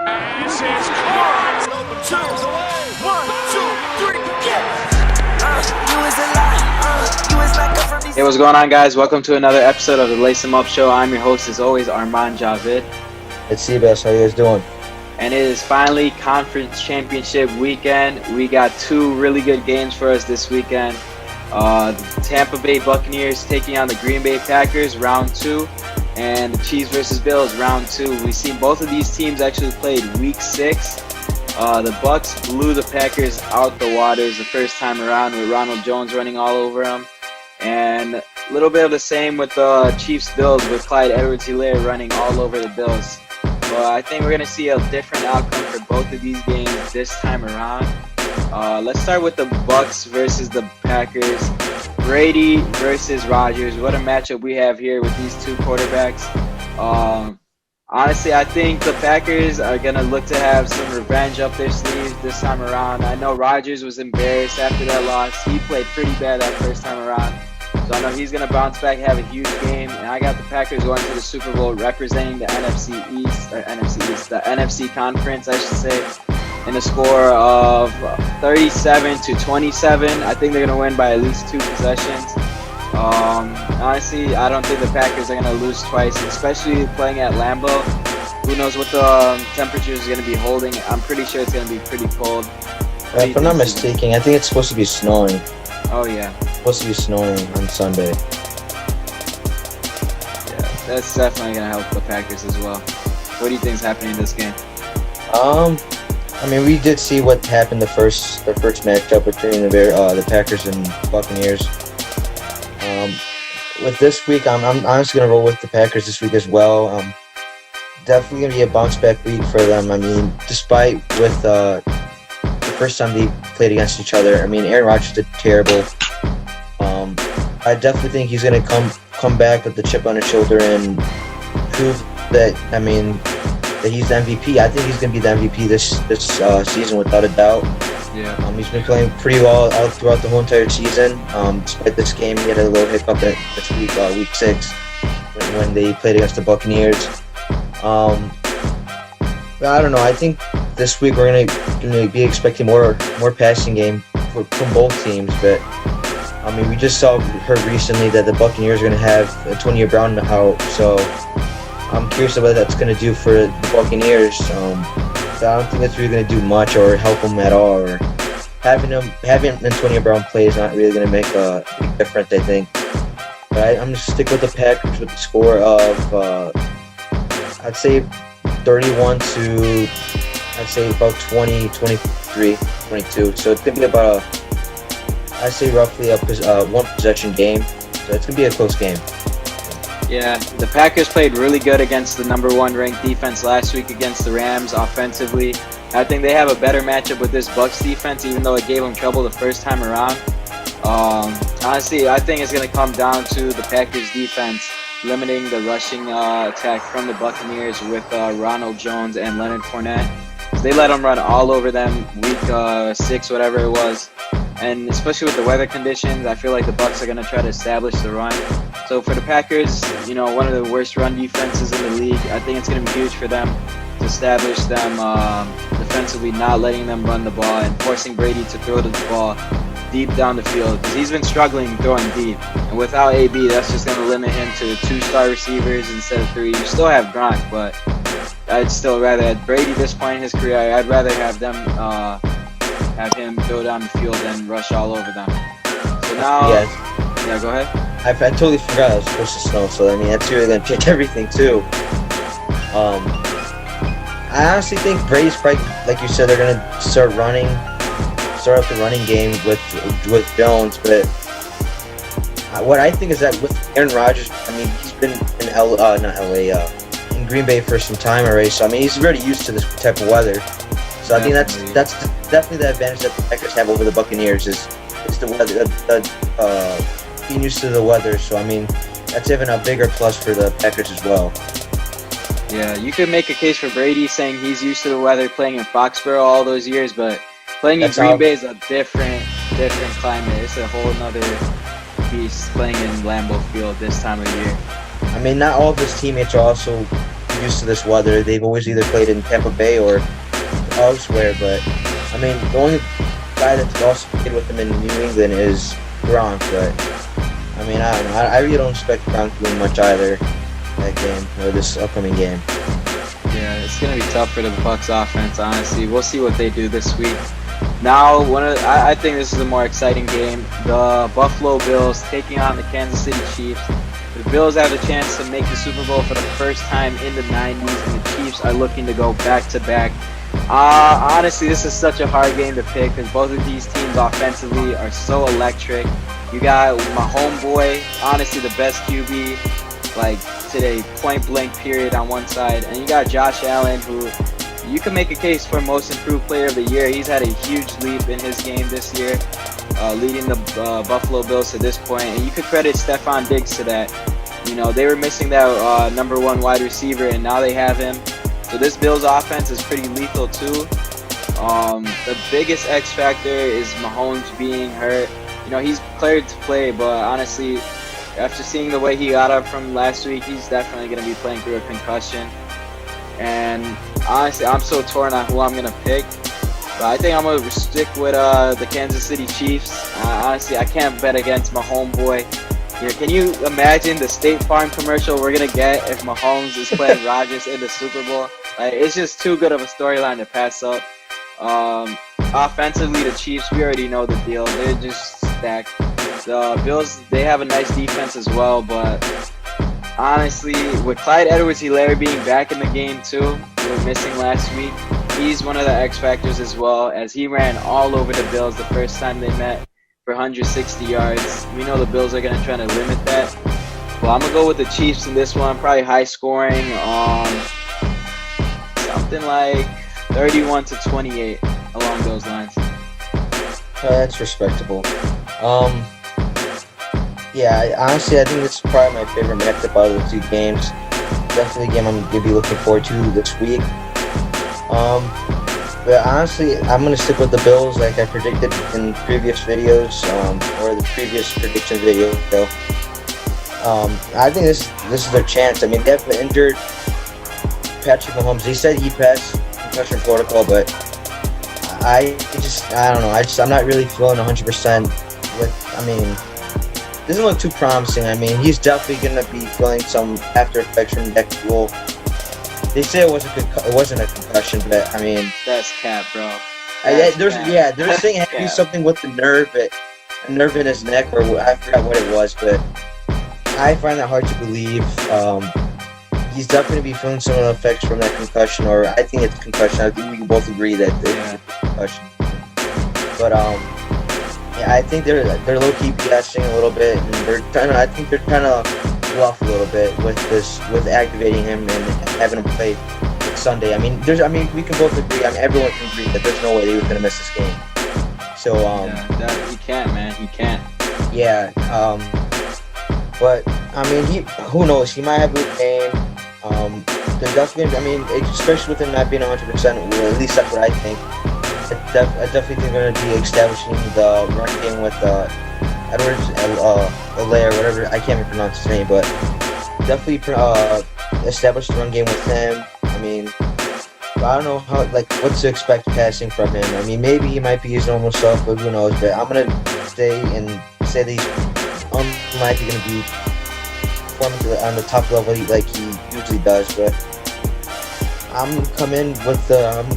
This is caught. Two away. 1, 2, 3, get. Hey, what's going on, guys? Welcome to another episode of the Lace 'em Up Show. I'm your host, as always, Armand Javid. It's Seabass. How you guys doing? And it is finally conference championship weekend. We got two really good games for us this weekend. The Tampa Bay Buccaneers taking on the Green Bay Packers, round 2. And the Chiefs versus Bills, round 2. We see both of these teams actually played week 6. The Bucs blew the Packers out the waters the first time around with Ronald Jones running all over them. And a little bit of the same with the Chiefs-Bills with Clyde Edwards-Helaire running all over the Bills. Well, I think we're going to see a different outcome for both of these games this time around. Let's start with the Bucs versus the Packers. Brady versus Rodgers. What a matchup we have here with these two quarterbacks. Honestly, I think the Packers are going to look to have some revenge up their sleeves this time around. I know Rodgers was embarrassed after that loss. He played pretty bad that first time around. So I know he's going to bounce back, have a huge game. And I got the Packers going to the Super Bowl representing the NFC Conference, I should say, in a score of 37-27. I think they're going to win by at least 2 possessions. Honestly, I don't think the Packers are going to lose twice, especially playing at Lambeau. Who knows what the temperature is going to be holding. I'm pretty sure it's going to be pretty cold. If I'm not mistaken, I think it's supposed to be snowing. Oh, yeah. It's supposed to be snowing on Sunday. Yeah, that's definitely going to help the Packers as well. What do you think is happening in this game? I mean, we did see what happened the first matchup between the Packers and Buccaneers. With this week, I'm honestly going to roll with the Packers this week as well. Definitely going to be a bounce back week for them. I mean, despite with the first time they played against each other, I mean, Aaron Rodgers did terrible. I definitely think he's going to come back with the chip on his shoulder and prove that, I mean, that he's the MVP. I think he's going to be the MVP this season without a doubt. Yeah. He's been playing pretty well out throughout the whole entire season. Despite this game, he had a little hiccup this week, week 6, when they played against the Buccaneers. But I don't know. I think this week we're gonna be expecting more passing game from both teams. But I mean, we just heard recently that the Buccaneers are gonna have Antonio Brown out, so I'm curious about what that's gonna do for the Buccaneers. I don't think it's really going to do much or help them at all. Or having Antonio Brown play is not really going to make a big difference, I think. But I'm going to stick with the Packers with the score of, I'd say 31 to, I'd say about 20, 23, 22. So it's going to be about I'd say roughly a 1 possession game. So it's going to be a close game. Yeah, the Packers played really good against the number 1 ranked defense last week against the Rams offensively. I think they have a better matchup with this Bucs defense, even though it gave them trouble the first time around. Honestly, I think it's going to come down to the Packers defense limiting the rushing attack from the Buccaneers with Ronald Jones and Leonard Fournette. They let them run all over them week 6, whatever it was. And especially with the weather conditions, I feel like the Bucs are going to try to establish the run. So for the Packers, one of the worst run defenses in the league, I think it's going to be huge for them to establish them defensively, not letting them run the ball and forcing Brady to throw the ball deep down the field, because he's been struggling throwing deep. And without AB, that's just going to limit him to 2-star receivers instead of 3. You still have Gronk, but I'd still rather, at Brady this point in his career, I'd rather have him go down the field and rush all over them. So now, yeah, go ahead. I totally forgot it was supposed to snow, so I mean that's really gonna change everything too. I honestly think Brady's probably, like you said, they're gonna start up the running game with Jones. But what I think is that with Aaron Rodgers, I mean he's been in Green Bay for some time already, so I mean he's already used to this type of weather. So I think that's definitely the advantage that the Packers have over the Buccaneers is the weather, being used to the weather. So I mean that's even a bigger plus for the Packers as well. Yeah, you could make a case for Brady saying he's used to the weather playing in Foxborough all those years, but playing in Green Bay is a different climate. It's a whole nother beast playing in Lambeau Field this time of year. I mean, not all of his teammates are also used to this weather. They've always either played in Tampa Bay or elsewhere. But I mean, the only guy that's also played with them in New England is Gronk. But I mean, I don't know. I really don't expect Gronk to win much either that game or this upcoming game. Yeah, it's gonna be tough for the Bucs offense. Honestly, we'll see what they do this week. Now, I think this is a more exciting game. The Buffalo Bills taking on the Kansas City Chiefs. The Bills have the chance to make the Super Bowl for the first time in the 90s, and the Chiefs are looking to go back-to-back. Honestly, this is such a hard game to pick because both of these teams offensively are so electric. You got my homeboy, honestly the best QB, like today, point-blank period on one side, and you got Josh Allen, who you can make a case for most improved player of the year. He's had a huge leap in his game this year, leading the Buffalo Bills to this point, and you could credit Stephon Diggs to that. You know, they were missing that number one wide receiver, and now they have him. So this Bills offense is pretty lethal too. The biggest X factor is Mahomes being hurt. You know, he's cleared to play, but honestly, after seeing the way he got up from last week, he's definitely going to be playing through a concussion. And honestly, I'm so torn on who I'm going to pick. But I think I'm going to stick with the Kansas City Chiefs. Honestly, I can't bet against my homeboy. You know, can you imagine the State Farm commercial we're going to get if Mahomes is playing Rodgers in the Super Bowl? Like, it's just too good of a storyline to pass up. Offensively, the Chiefs, we already know the deal. They're just stacked. The Bills, they have a nice defense as well, but honestly, with Clyde Edwards-Helaire being back in the game too, we were missing last week, he's one of the X factors as well, as he ran all over the Bills the first time they met for 160 yards. We know the Bills are going to try to limit that. Well, I'm going to go with the Chiefs in this one, probably high scoring, something like 31-28 along those lines. That's respectable. Yeah, honestly, I think this is probably my favorite matchup out of the two games. Definitely a game I'm going to be looking forward to this week. But honestly, I'm going to stick with the Bills like I predicted in previous videos, or the previous prediction video. I think this is their chance. I mean, they have injured Patrick Mahomes. He said he passed concussion protocol, but I don't know. I'm not really feeling 100% with, I mean, doesn't look too promising. I mean, he's definitely going to be feeling some after effects from neck fuel. They say it wasn't a concussion, but I mean, that's cap, bro. They're saying it had to be something with the nerve, a nerve in his neck, or I forgot what it was, but I find that hard to believe. He's definitely going to be feeling some of the effects from that concussion, or I think it's a concussion. I think we can both agree that it's a concussion. But yeah, I think they're low-key BSing a little bit, and I think they're trying to bluff a little bit with activating him and having him play Sunday. I mean, we can both agree. I mean, everyone can agree that there's no way they were gonna miss this game. So he can't, man. He can't. Yeah. But I mean, who knows? He might have a good game. They're definitely. I mean, especially with him not being 100%. Well, at least that's what I think. I definitely think they're going to be establishing the run game with Edwards-Helaire, whatever. I can't even pronounce his name, but definitely establish the run game with him. I mean, I don't know what to expect passing from him. I mean, maybe he might be his normal self, but who knows. But I'm going to say that he's unlikely going to be performing on the top level like he usually does, but I'm going to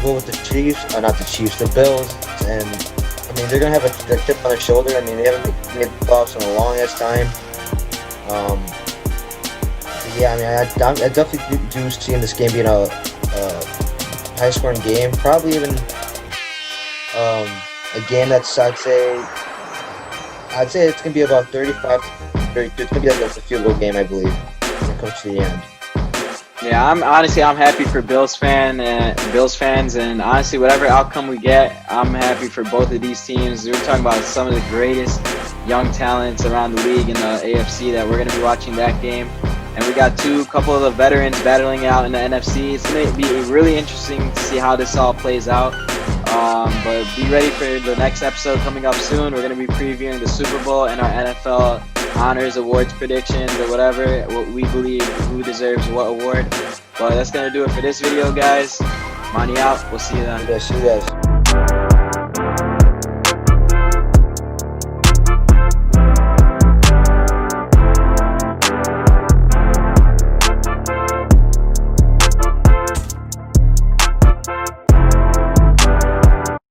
go with the Chiefs, not the Chiefs, the Bills, and I mean, they're going to have a chip on their shoulder. I mean, they haven't made the playoffs in a long ass time. Yeah, I mean, I definitely do see this game being a high-scoring game. Probably even a game that's, I'd say it's going to be about 35-32. It's going to be like a field goal game, I believe, when it comes to the end. Yeah, I'm happy for Bills fans, and honestly, whatever outcome we get, I'm happy for both of these teams. We're talking about some of the greatest young talents around the league in the AFC that we're going to be watching that game, and we got couple of the veterans battling out in the NFC. It's going to be really interesting to see how this all plays out. But be ready for the next episode coming up soon. We're going to be previewing the Super Bowl and our NFL honors, awards, predictions, or whatever. What we believe who deserves what award. But that's gonna do it for this video, guys. Money out. We'll see you then. See you guys.